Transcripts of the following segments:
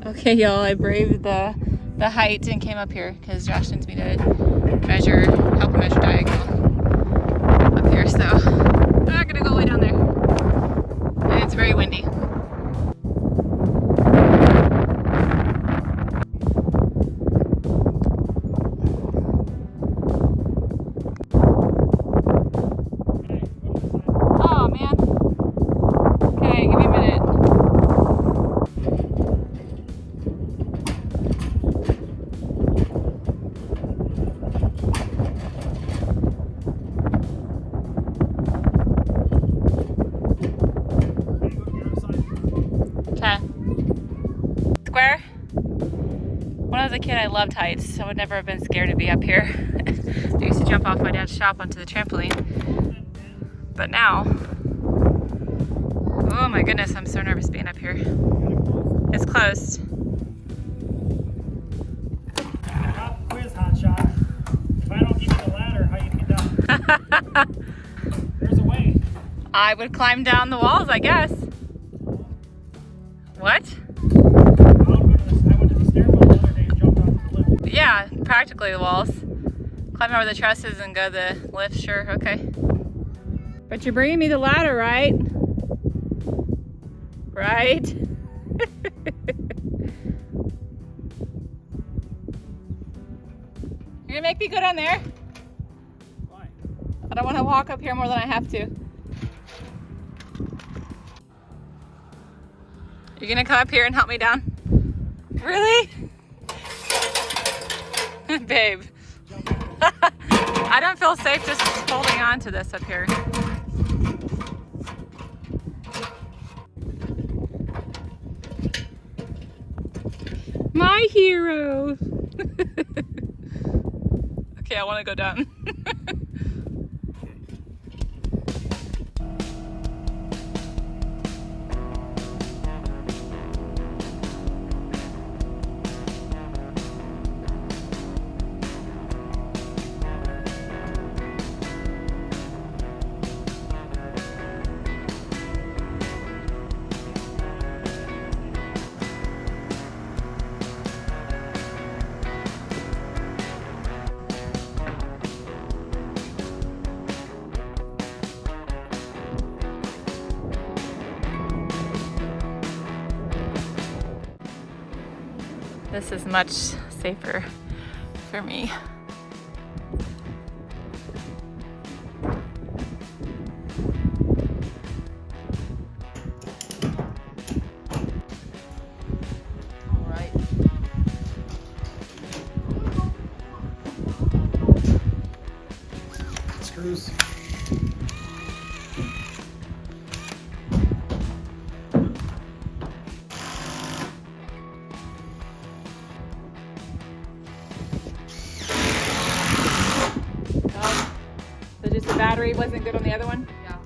Okay, y'all, I braved the height and came up here because Josh needs me to help him measure diagonal up here. So I'm gonna go way down there. And it's very windy. Oh man. Okay, give me a minute. Okay. Square. When I was a kid, I loved heights. I would never have been scared to be up here. I used to jump off my dad's shop onto the trampoline. But now, oh my goodness, I'm so nervous being up here. It's closed. Pop quiz, hotshot. If I don't give you the ladder, how you get down? There's a way. I would climb down the walls, I guess. What? I went to the stairwell the other day and jumped off the lift. Yeah, practically the walls. Climb over the trusses and go the lift, sure, okay. But you're bringing me the ladder, right? Right? You're gonna make me go down there? Why? I don't want to walk up here more than I have to. You're gonna come up here and help me down? Really? Babe. I don't feel safe just holding on to this up here. My hero. Okay, I want to go down. This is much safer for me. All right. Screws. So just the battery wasn't good on the other one? Yeah.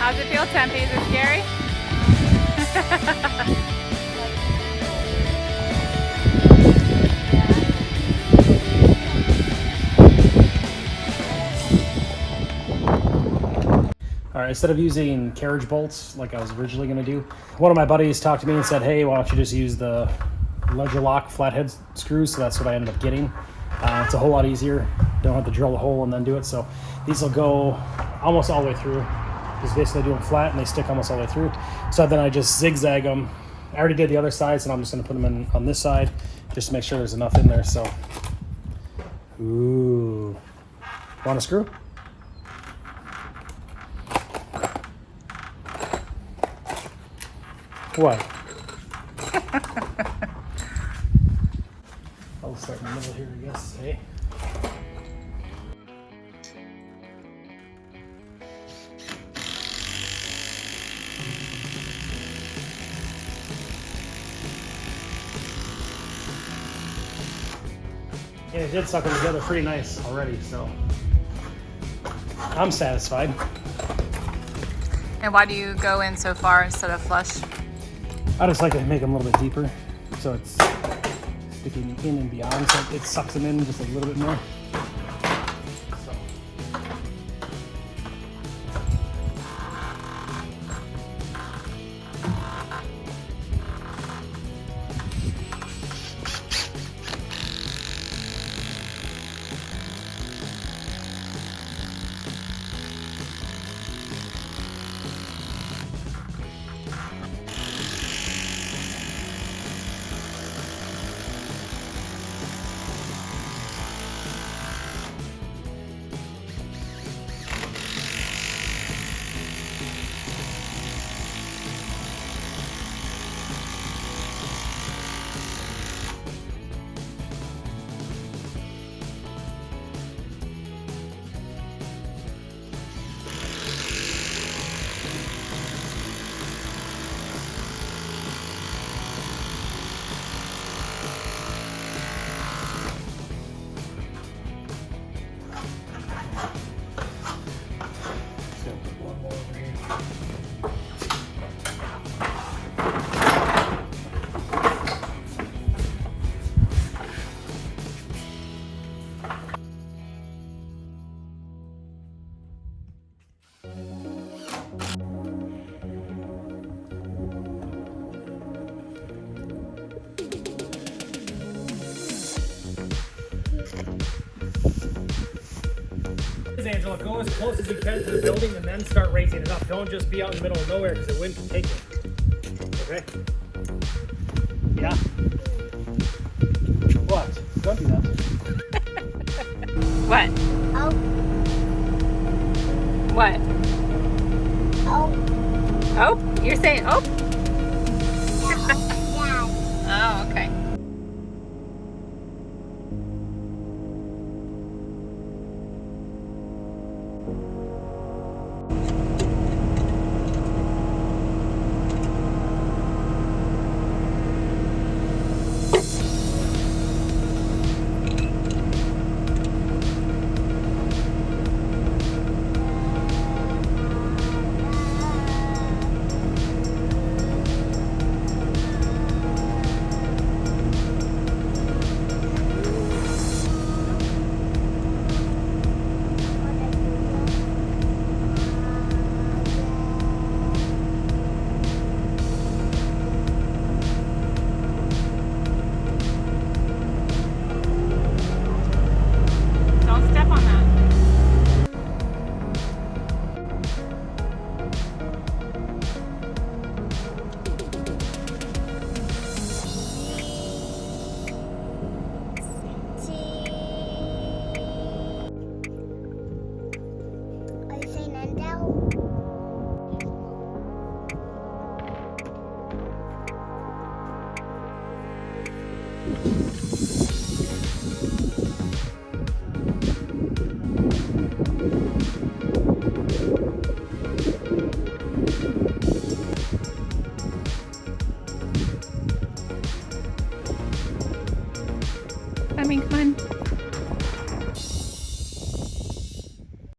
How's it feel, Tempe? Is it scary? All right, instead of using carriage bolts like I was originally going to do, one of my buddies talked to me and said, hey, why don't you just use the LedgerLOK Flathead screws? So that's what I ended up getting. It's a whole lot easier. Don't have to drill the hole and then do it. So these will go almost all the way through. Just basically do them flat and they stick almost all the way through. So then I just zigzag them. I already did the other side, so I'm just going to put them in on this side just to make sure there's enough in there. So, ooh. Want a screw? What? I'll start in the middle here, I guess. Hey. Yeah, it did suck them together pretty nice already, so I'm satisfied. And why do you go in so far instead of flush? I just like to make them a little bit deeper, so it's sticking in and beyond, so it sucks them in just a little bit more. So. Angela, go as close as you can to the building and then start raising it up. Don't just be out in the middle of nowhere because the wind can take it. Okay? Yeah? What? Don't do that. What? Oh. What? Oh. Oh? You're saying oh? Yeah.